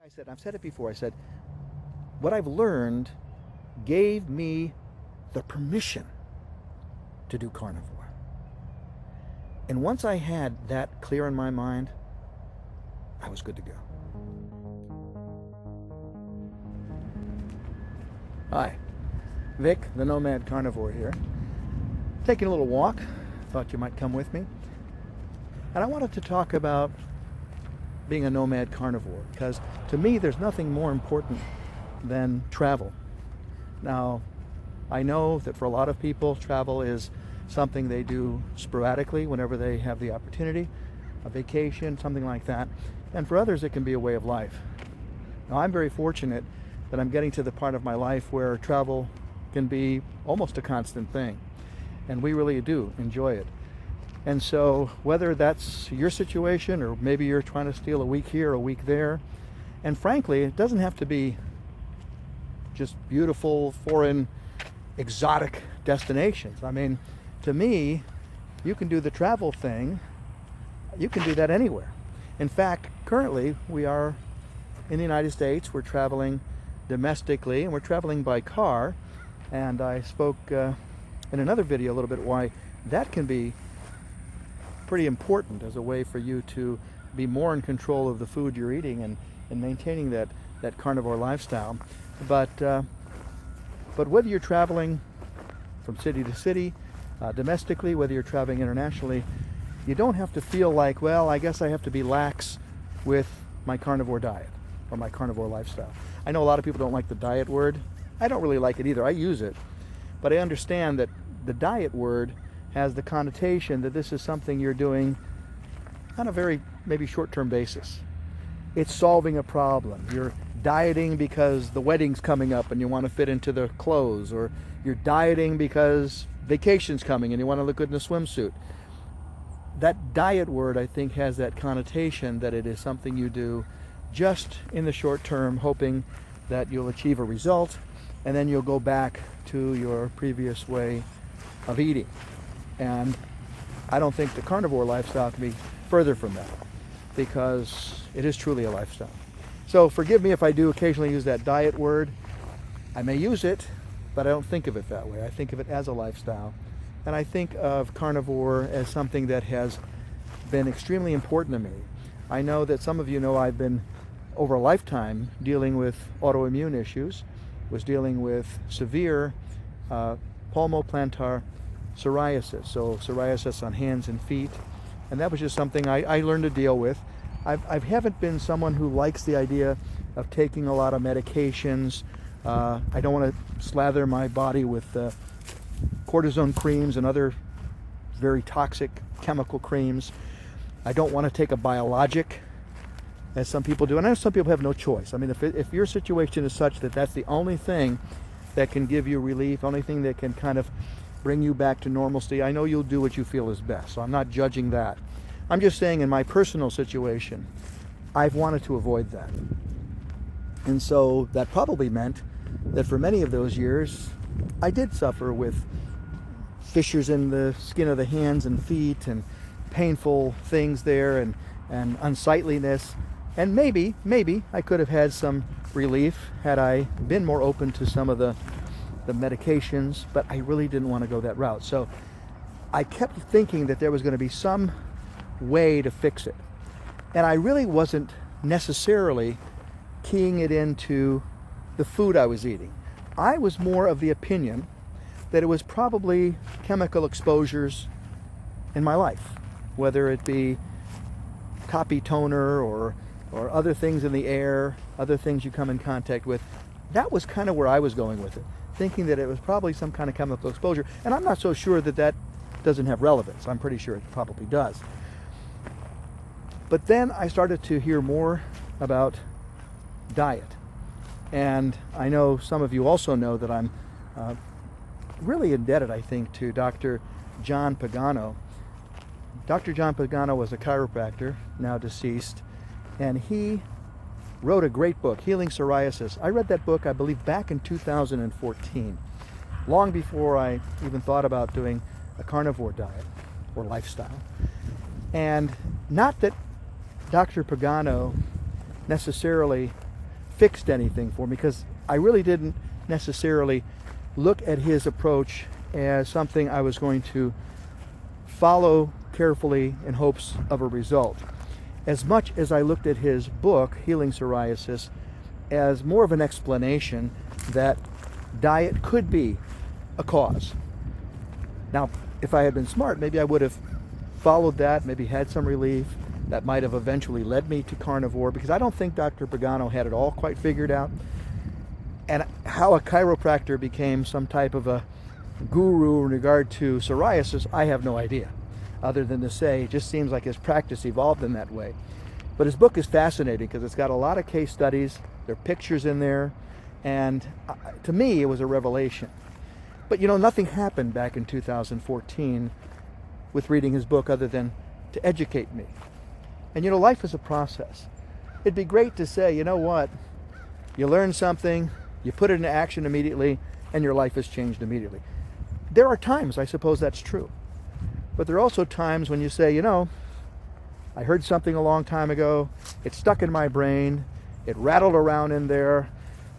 I've said it before, I said, what I've learned gave me the permission to do carnivore. And once I had that clear in my mind, I was good to go. Hi, Vic, the Nomad Carnivore here. Taking a little walk, thought you might come with me. And I wanted to talk about being a nomad carnivore, because to me there's nothing more important than travel. Now, I know that for a lot of people travel is something they do sporadically whenever they have the opportunity, a vacation, something like that. And for others it can be a way of life. Now, I'm very fortunate that I'm getting to the part of my life where travel can be almost a constant thing, and we really do enjoy it. And so whether that's your situation, or maybe you're trying to steal a week here, a week there, and frankly, it doesn't have to be just beautiful, foreign, exotic destinations. I mean, to me, you can do the travel thing, you can do that anywhere. In fact, currently we are in the United States, we're traveling domestically, and we're traveling by car, and I spoke in another video a little bit why that can be pretty important as a way for you to be more in control of the food you're eating and maintaining that carnivore lifestyle. But whether you're traveling from city to city, domestically, whether you're traveling internationally, you don't have to feel like, well, I guess I have to be lax with my carnivore diet or my carnivore lifestyle. I know a lot of people don't like the diet word. I don't really like it either. I use it, but I understand that the diet word has the connotation that this is something you're doing on a very maybe short-term basis. It's solving a problem. You're dieting because the wedding's coming up and you want to fit into the clothes, or you're dieting because vacation's coming and you want to look good in a swimsuit. That diet word, I think, has that connotation that it is something you do just in the short term, hoping that you'll achieve a result, and then you'll go back to your previous way of eating. And I don't think the carnivore lifestyle can be further from that, because it is truly a lifestyle. So forgive me if I do occasionally use that diet word. I may use it, but I don't think of it that way. I think of it as a lifestyle. And I think of carnivore as something that has been extremely important to me. I know that some of you know I've been, over a lifetime, dealing with autoimmune issues, was dealing with severe palmoplantar psoriasis, so psoriasis on hands and feet, and that was just something I learned to deal with. I haven't been someone who likes the idea of taking a lot of medications. I don't want to slather my body with cortisone creams and other very toxic chemical creams. I don't want to take a biologic, as some people do, and I know some people have no choice. I mean, if your situation is such that that's the only thing that can give you relief, only thing that can kind of bring you back to normalcy, I know you'll do what you feel is best, so I'm not judging that. I'm just saying in my personal situation, I've wanted to avoid that. And so that probably meant that for many of those years, I did suffer with fissures in the skin of the hands and feet, and painful things there, and unsightliness. And maybe I could have had some relief had I been more open to some of the medications, but I really didn't want to go that route. So I kept thinking that there was going to be some way to fix it. And I really wasn't necessarily keying it into the food I was eating. I was more of the opinion that it was probably chemical exposures in my life, whether it be copy toner or other things in the air, other things you come in contact with. That was kind of where I was going with it, thinking that it was probably some kind of chemical exposure. And I'm not so sure that doesn't have relevance. I'm pretty sure it probably does. But then I started to hear more about diet. And I know some of you also know that I'm really indebted, I think, to Dr. John Pagano. Dr. John Pagano was a chiropractor, now deceased, and he wrote a great book, Healing Psoriasis. I read that book, I believe, back in 2014, long before I even thought about doing a carnivore diet or lifestyle. And not that Dr. Pagano necessarily fixed anything for me, because I really didn't necessarily look at his approach as something I was going to follow carefully in hopes of a result, as much as I looked at his book, Healing Psoriasis, as more of an explanation that diet could be a cause. Now, if I had been smart, maybe I would have followed that, maybe had some relief. That might have eventually led me to carnivore, because I don't think Dr. Pagano had it all quite figured out. And how a chiropractor became some type of a guru in regard to psoriasis, I have no idea, other than to say it just seems like his practice evolved in that way. But his book is fascinating because it's got a lot of case studies, there are pictures in there, and to me it was a revelation. But nothing happened back in 2014 with reading his book other than to educate me. And life is a process. It'd be great to say, you know what, you learn something, you put it into action immediately, and your life has changed immediately. There are times, I suppose that's true. But there are also times when you say, I heard something a long time ago, it stuck in my brain, it rattled around in there,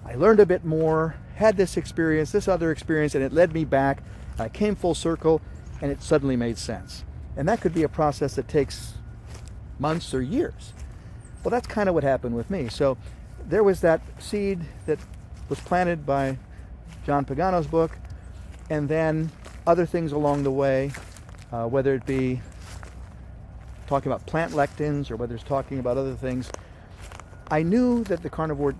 I learned a bit more, had this experience, this other experience, and it led me back, I came full circle, and it suddenly made sense. And that could be a process that takes months or years. Well, that's kind of what happened with me. So there was that seed that was planted by John Pagano's book, and then other things along the way, whether it be talking about plant lectins or whether it's talking about other things. I knew that the carnivore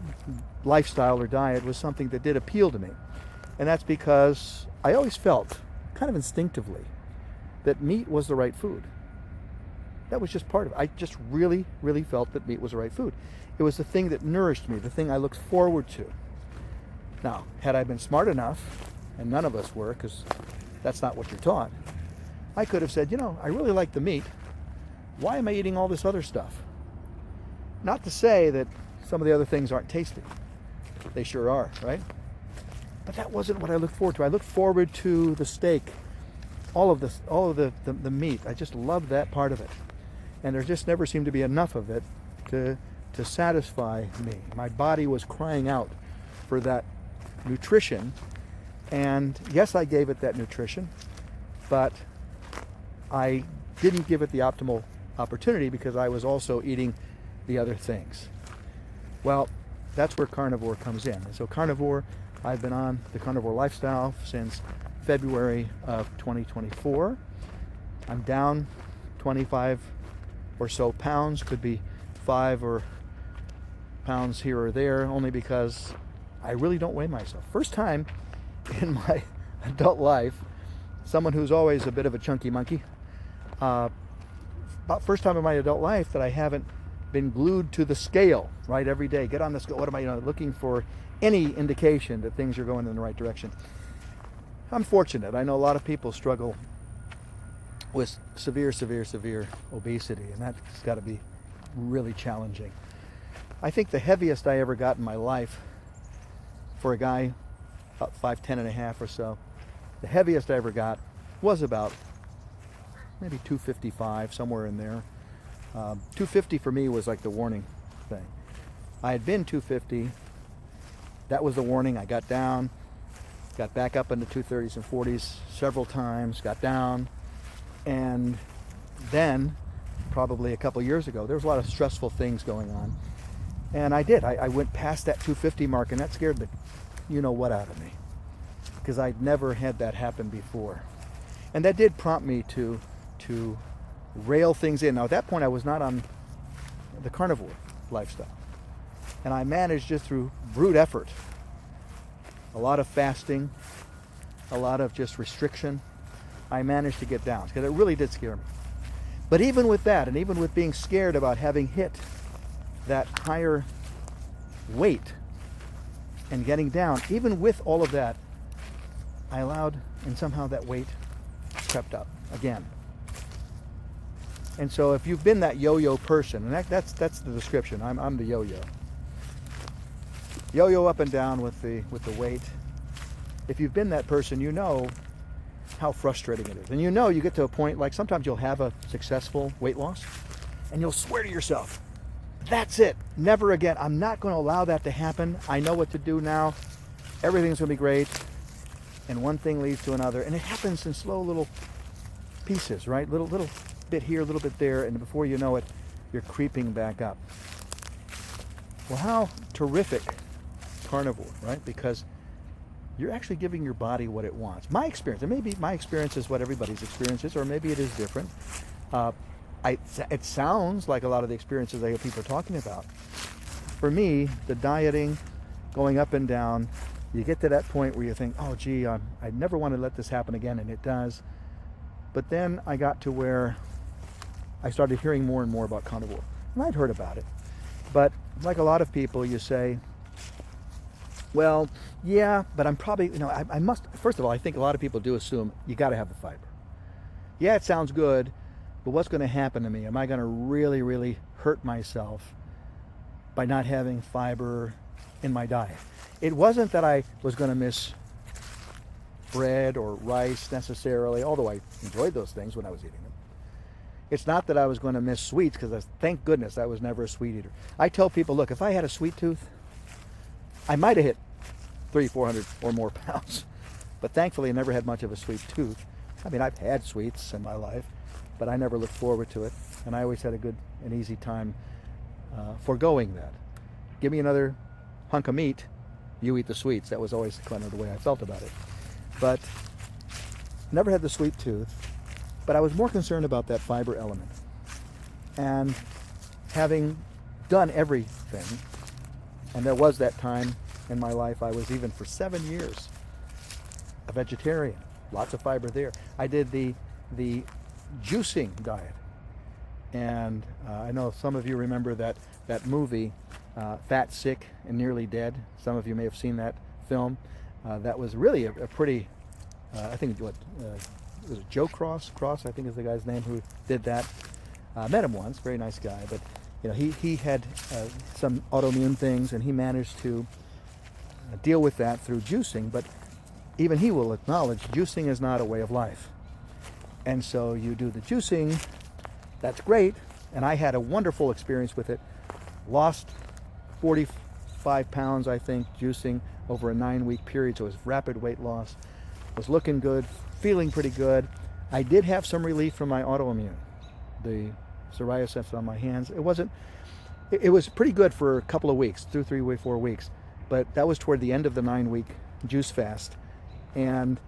lifestyle or diet was something that did appeal to me. And that's because I always felt, kind of instinctively, that meat was the right food. That was just part of it. I just really, really felt that meat was the right food. It was the thing that nourished me, the thing I looked forward to. Now, had I been smart enough, and none of us were, because that's not what you're taught, I could have said, I really like the meat. Why am I eating all this other stuff? Not to say that some of the other things aren't tasty. They sure are, right? But that wasn't what I looked forward to. I looked forward to the steak, all of the meat. I just loved that part of it. And there just never seemed to be enough of it to satisfy me. My body was crying out for that nutrition. And yes, I gave it that nutrition, but I didn't give it the optimal opportunity because I was also eating the other things. Well, that's where carnivore comes in. And so carnivore, I've been on the carnivore lifestyle since February of 2024. I'm down 25 or so pounds, could be 5 or pounds here or there, only because I really don't weigh myself. First time in my adult life, someone who's always a bit of a chunky monkey, about first time in my adult life that I haven't been glued to the scale, right, every day. Get on the scale. What am I, looking for any indication that things are going in the right direction. I'm fortunate. I know a lot of people struggle with severe obesity, and that's got to be really challenging. I think the heaviest I ever got in my life, for a guy about 5'10" and a half or so, the heaviest I ever got was about maybe 255, somewhere in there. 250 for me was like the warning thing. I had been 250. That was the warning. I got down, got back up into 230s and 40s several times, got down, and then probably a couple years ago, there was a lot of stressful things going on. And I did. I went past that 250 mark, and that scared the you-know-what out of me, because I'd never had that happen before. And that did prompt me to rail things in. Now, at that point, I was not on the carnivore lifestyle. And I managed just through brute effort, a lot of fasting, a lot of just restriction, I managed to get down, because it really did scare me. But even with that, and even with being scared about having hit that higher weight and getting down, even with all of that, I allowed, and somehow that weight crept up again. And so if you've been that yo-yo person, and that's the description, I'm the yo-yo. Yo-yo up and down with the weight. If you've been that person, you know how frustrating it is. And you get to a point, like sometimes you'll have a successful weight loss, and you'll swear to yourself, That's it. Never again. I'm not going to allow that to happen. I know what to do now. Everything's going to be great. And one thing leads to another. And it happens in slow little pieces, right? Little bit here, a little bit there. And before you know it, you're creeping back up. Well, how terrific carnivore, right? Because you're actually giving your body what it wants. My experience, and maybe my experience is what everybody's experience is, or maybe it is different. It sounds like a lot of the experiences I hear people are talking about. For me, the dieting, going up and down, you get to that point where you think, oh gee, I never want to let this happen again, and it does. But then I got to where I started hearing more and more about carnivore. And I'd heard about it. But like a lot of people, you say, well, yeah, but I'm probably, I must, first of all, I think a lot of people do assume you got to have the fiber. Yeah, it sounds good, but what's going to happen to me? Am I going to really, really hurt myself by not having fiber in my diet? It wasn't that I was going to miss bread or rice necessarily, although I enjoyed those things when I was eating them. It's not that I was going to miss sweets, because thank goodness I was never a sweet eater. I tell people, look, if I had a sweet tooth, I might have hit 300-400 or more pounds. But thankfully I never had much of a sweet tooth. I mean, I've had sweets in my life, but I never looked forward to it. And I always had a good and easy time foregoing that. Give me another hunk of meat, you eat the sweets. That was always kind of the way I felt about it. But never had the sweet tooth. But I was more concerned about that fiber element. And having done everything, and there was that time in my life, I was even for 7 years a vegetarian. Lots of fiber there. I did the juicing diet. And I know some of you remember that movie, Fat, Sick, and Nearly Dead. Some of you may have seen that film. That was really a pretty, I think, was it Joe Cross? Cross, I think is the guy's name who did that. Met him once, very nice guy, but he had some autoimmune things, and he managed to deal with that through juicing. But even he will acknowledge juicing is not a way of life. And so you do the juicing, that's great, and I had a wonderful experience with it. Lost 45 pounds, I think, juicing over a 9-week period, so it was rapid weight loss. Was looking good, feeling pretty good. I did have some relief from my autoimmune, the psoriasis on my hands. It was pretty good for a couple of weeks, 2, 3, 4 weeks, but that was toward the end of the 9-week juice fast. And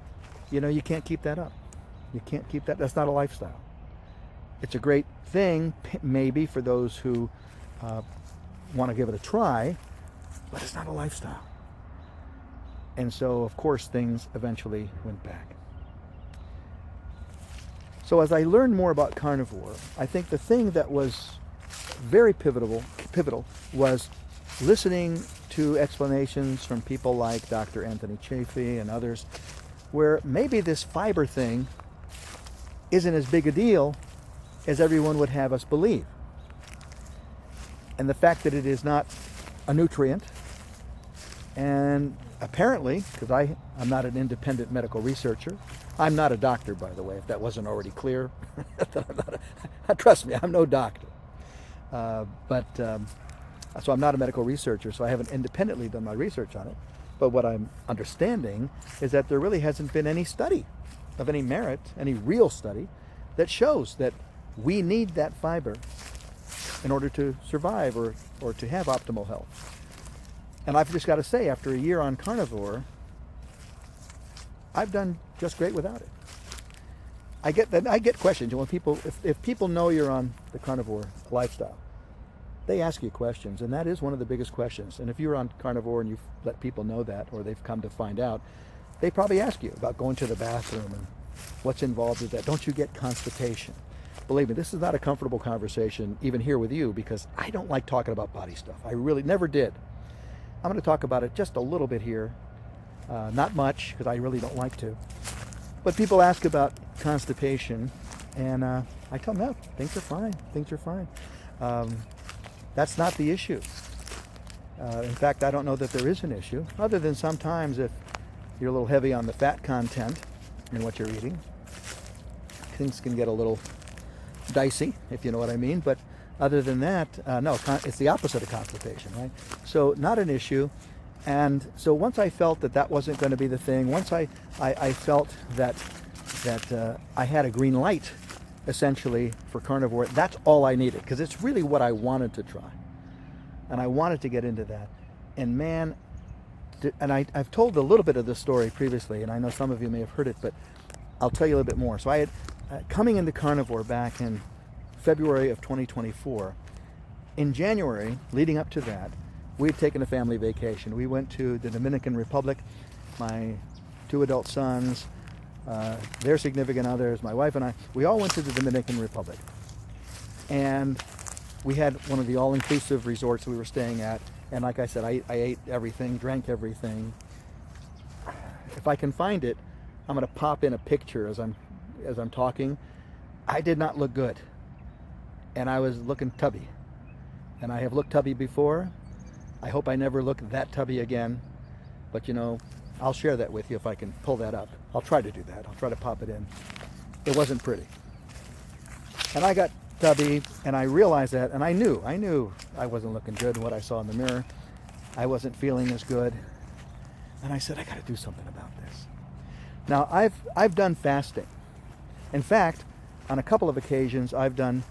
you can't keep that up. You can't keep that. That's not a lifestyle. It's a great thing, maybe, for those who want to give it a try, but it's not a lifestyle. And so, of course, things eventually went back. So as I learned more about carnivore, I think the thing that was very pivotal was listening to explanations from people like Dr. Anthony Chaffee and others, where maybe this fiber thing isn't as big a deal as everyone would have us believe. And the fact that it is not a nutrient, and apparently, because I'm not an independent medical researcher, I'm not a doctor, by the way, if that wasn't already clear. Trust me, I'm no doctor. So I'm not a medical researcher, so I haven't independently done my research on it. But what I'm understanding is that there really hasn't been any study of any merit, any real study, that shows that we need that fiber in order to survive or to have optimal health. And I've just got to say, after a year on carnivore, I've done just great without it. I get questions when people, if people know you're on the carnivore lifestyle, they ask you questions, and that is one of the biggest questions. And if you're on carnivore and you've let people know that, or they've come to find out, they probably ask you about going to the bathroom and what's involved with that. Don't you get constipation? Believe me, this is not a comfortable conversation, even here with you, because I don't like talking about body stuff. I really never did. I'm going to talk about it just a little bit here. Not much, because I really don't like to. But people ask about constipation, and I tell them, no, things are fine. Things are fine. That's not the issue. In fact, I don't know that there is an issue, other than sometimes if you're a little heavy on the fat content in what you're eating, things can get a little dicey, if you know what I mean. But Other than that, no, it's the opposite of constipation, right? So not an issue. And so once I felt that that wasn't going to be the thing, once I felt that I had a green light, essentially, for carnivore, that's all I needed, because it's really what I wanted to try. And I wanted to get into that. And man, and I've told a little bit of this story previously, and I know some of you may have heard it, but I'll tell you a little bit more. So I had, coming into carnivore back in February of 2024, in January, leading up to that, we had taken a family vacation. We went to the Dominican Republic. My 2 adult sons, their significant others, my wife and I, we all went to the Dominican Republic. And we had one of the all-inclusive resorts we were staying at. And like I said, I ate everything, drank everything. If I can find it, I'm going to pop in a picture as I'm talking. I did not look good. And I was looking tubby. And I have looked tubby before. I hope I never look that tubby again. But you know, I'll share that with you if I can pull that up. I'll try to do that. I'll try to pop it in. It wasn't pretty. And I got tubby, and I realized that, and I knew I wasn't looking good in what I saw in the mirror. I wasn't feeling as good. And I said, I got to do something about this. Now, I've done fasting. In fact, on a couple of occasions, I've done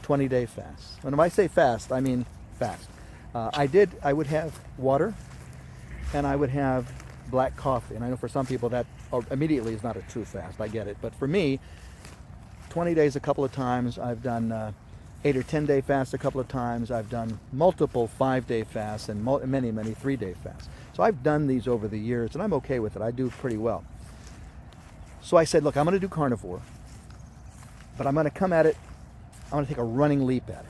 20-day fasts. And when I say fast, I mean fast. I would have water, and I would have black coffee. And I know for some people that immediately is not a true fast. I get it. But for me, 20 days a couple of times. I've done 8 or 10-day fasts a couple of times. I've done multiple 5-day fasts and many 3-day fasts. So I've done these over the years, and I'm okay with it. I do pretty well. So I said, look, I'm going to do carnivore, but I'm going to come at it, I'm going to take a running leap at it.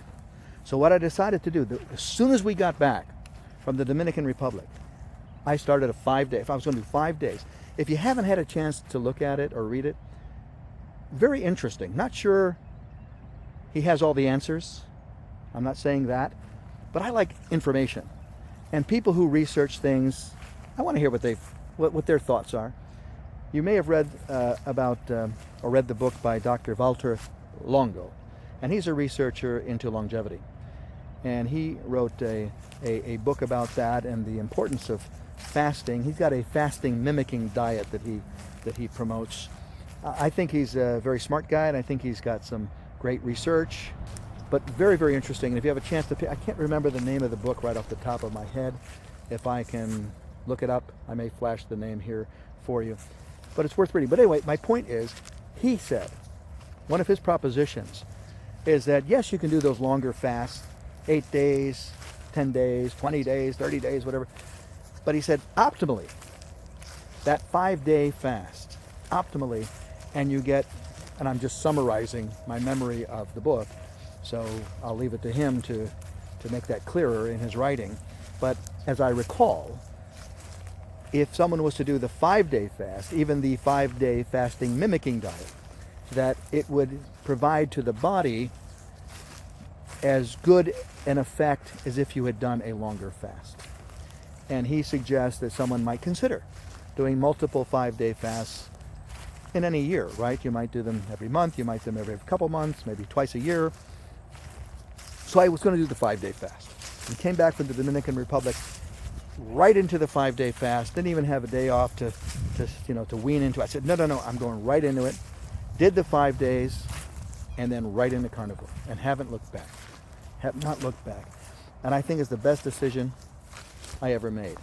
So what I decided to do, as soon as we got back from the Dominican Republic, I started a 5-day. If I was going to do 5 days. If you haven't had a chance to look at it or read it, very interesting. Not sure he has all the answers. I'm not saying that. But I like information. And people who research things, I want to hear what their thoughts are. You may have read or read the book by Dr. Walter Longo. And he's a researcher into longevity. And he wrote a book about that and the importance of fasting. He's got a fasting mimicking diet that he promotes. I think he's a very smart guy, and I think he's got some great research, but very, very interesting. And if you have a chance to I can't remember the name of the book right off the top of my head. If I can look it up, I may flash the name here for you. But it's worth reading. But anyway, my point is, he said, one of his propositions is that, yes, you can do those longer fasts, 8 days, 10 days, 20 days, 30 days, whatever. But he said, optimally, that 5-day fast, optimally, and you get, and I'm just summarizing my memory of the book, so I'll leave it to him to make that clearer in his writing. But as I recall, if someone was to do the 5-day fast, even the 5-day fasting mimicking diet, that it would provide to the body as good an effect as if you had done a longer fast. And he suggests that someone might consider doing multiple 5-day fasts in any year, right? You might do them every month, you might do them every couple months, maybe twice a year. So I was going to do the 5-day fast. And came back from the Dominican Republic right into the 5-day fast. Didn't even have a day off to wean into. I said, no, I'm going right into it. Did the 5 days, and then right into carnivore, and haven't looked back. Have not looked back. And I think it's the best decision I ever made.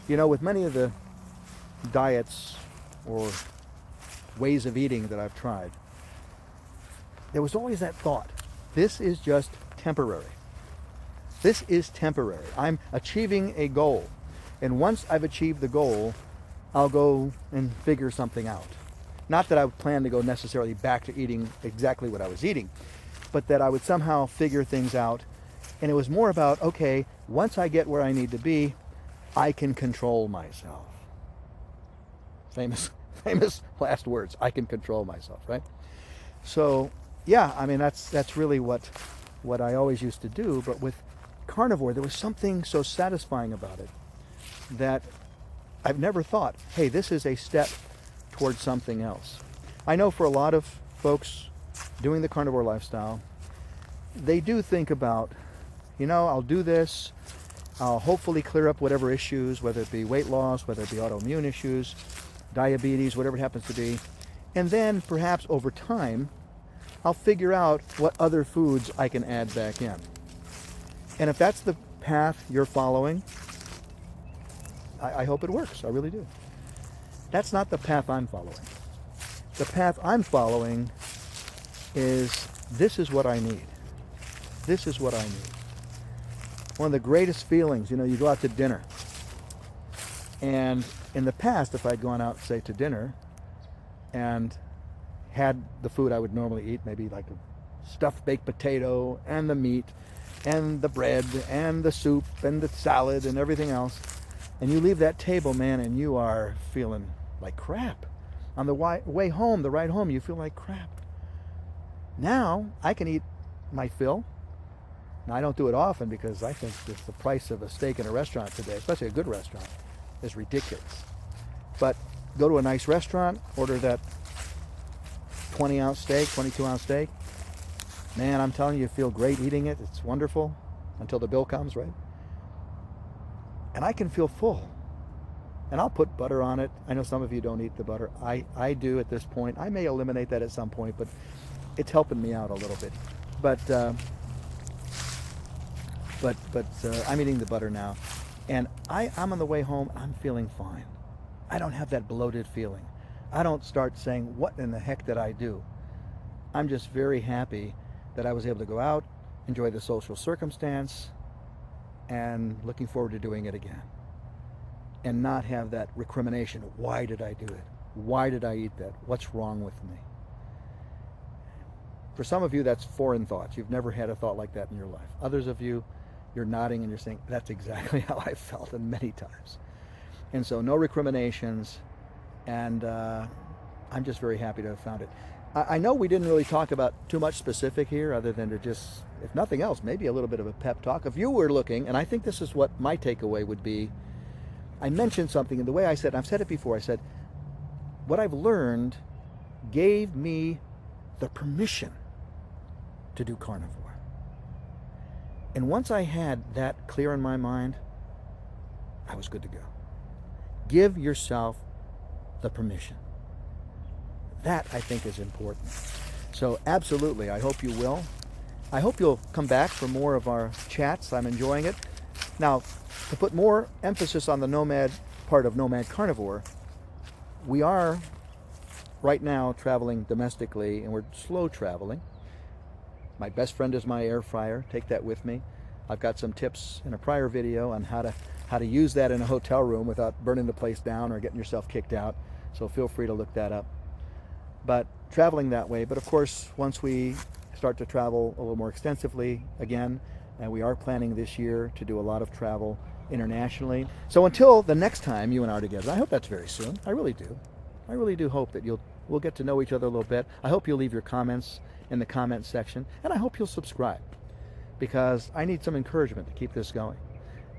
You know, with many of the diets or ways of eating that I've tried, there was always that thought, this is just temporary. This is temporary. I'm achieving a goal. And once I've achieved the goal, I'll go and figure something out. Not that I would plan to go necessarily back to eating exactly what I was eating, but that I would somehow figure things out. And it was more about, okay, once I get where I need to be, I can control myself. Famous last words. I can control myself, right? So, yeah, I mean, that's really what I always used to do. But with carnivore, there was something so satisfying about it that I've never thought, hey, this is a step towards something else. I know for a lot of folks doing the carnivore lifestyle, they do think about, I'll do this, I'll hopefully clear up whatever issues, whether it be weight loss, whether it be autoimmune issues, diabetes, whatever it happens to be. And then perhaps over time, I'll figure out what other foods I can add back in. And if that's the path you're following, I hope it works. I really do. That's not the path I'm following. The path I'm following is, this is what I need. This is what I need. One of the greatest feelings, you go out to dinner. And in the past, if I'd gone out, say, to dinner and had the food I would normally eat, maybe like a stuffed baked potato and the meat and the bread and the soup and the salad and everything else, and you leave that table, man, and you are feeling like crap. On the way home, the ride home, you feel like crap. Now, I can eat my fill. Now, I don't do it often because I think the price of a steak in a restaurant today, especially a good restaurant, is ridiculous. But go to a nice restaurant, order that 20-ounce steak, 22-ounce steak. Man, I'm telling you, you feel great eating it. It's wonderful until the bill comes, right? And I can feel full. And I'll put butter on it. I know some of you don't eat the butter. I do at this point. I may eliminate that at some point, but it's helping me out a little bit. But I'm eating the butter now. And I'm on the way home. I'm feeling fine. I don't have that bloated feeling. I don't start saying, what in the heck did I do? I'm just very happy that I was able to go out, enjoy the social circumstance, and looking forward to doing it again. And not have that recrimination. Why did I do it? Why did I eat that? What's wrong with me? For some of you, that's foreign thoughts. You've never had a thought like that in your life. Others of you, you're nodding and you're saying, that's exactly how I felt, and many times. And so no recriminations, and I'm just very happy to have found it. I know we didn't really talk about too much specific here, other than to just, if nothing else, maybe a little bit of a pep talk. If you were looking, and I think this is what my takeaway would be, I mentioned something, and the way I said, and I've said it before, I said, what I've learned gave me the permission to do carnivore. And once I had that clear in my mind, I was good to go. Give yourself the permission. That, I think, is important. So absolutely, I hope you will. I hope you'll come back for more of our chats. I'm enjoying it. Now, to put more emphasis on the nomad part of Nomad Carnivore, we are right now traveling domestically, and we're slow traveling. My best friend is my air fryer. Take that with me. I've got some tips in a prior video on how to use that in a hotel room without burning the place down or getting yourself kicked out. So feel free to look that up. But traveling that way. But of course, once we start to travel a little more extensively again, and we are planning this year to do a lot of travel internationally. So until the next time you and I are together, I hope that's very soon. I really do. I really do hope that we'll get to know each other a little bit. I hope you'll leave your comments in the comments section, and I hope you'll subscribe, because I need some encouragement to keep this going.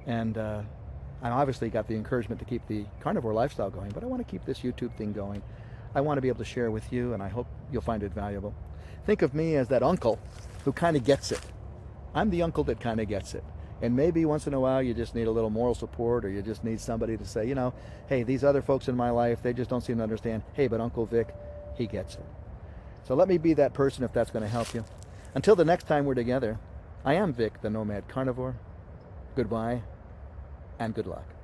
And I obviously got the encouragement to keep the carnivore lifestyle going, but I want to keep this YouTube thing going. I want to be able to share with you, and I hope you'll find it valuable. Think of me as that uncle who kind of gets it. I'm the uncle that kind of gets it. And maybe once in a while you just need a little moral support, or you just need somebody to say, hey, these other folks in my life, they just don't seem to understand. Hey, but Uncle Vic, he gets it. So let me be that person if that's going to help you. Until the next time we're together, I am Vic, the Nomad Carnivore. Goodbye, and good luck.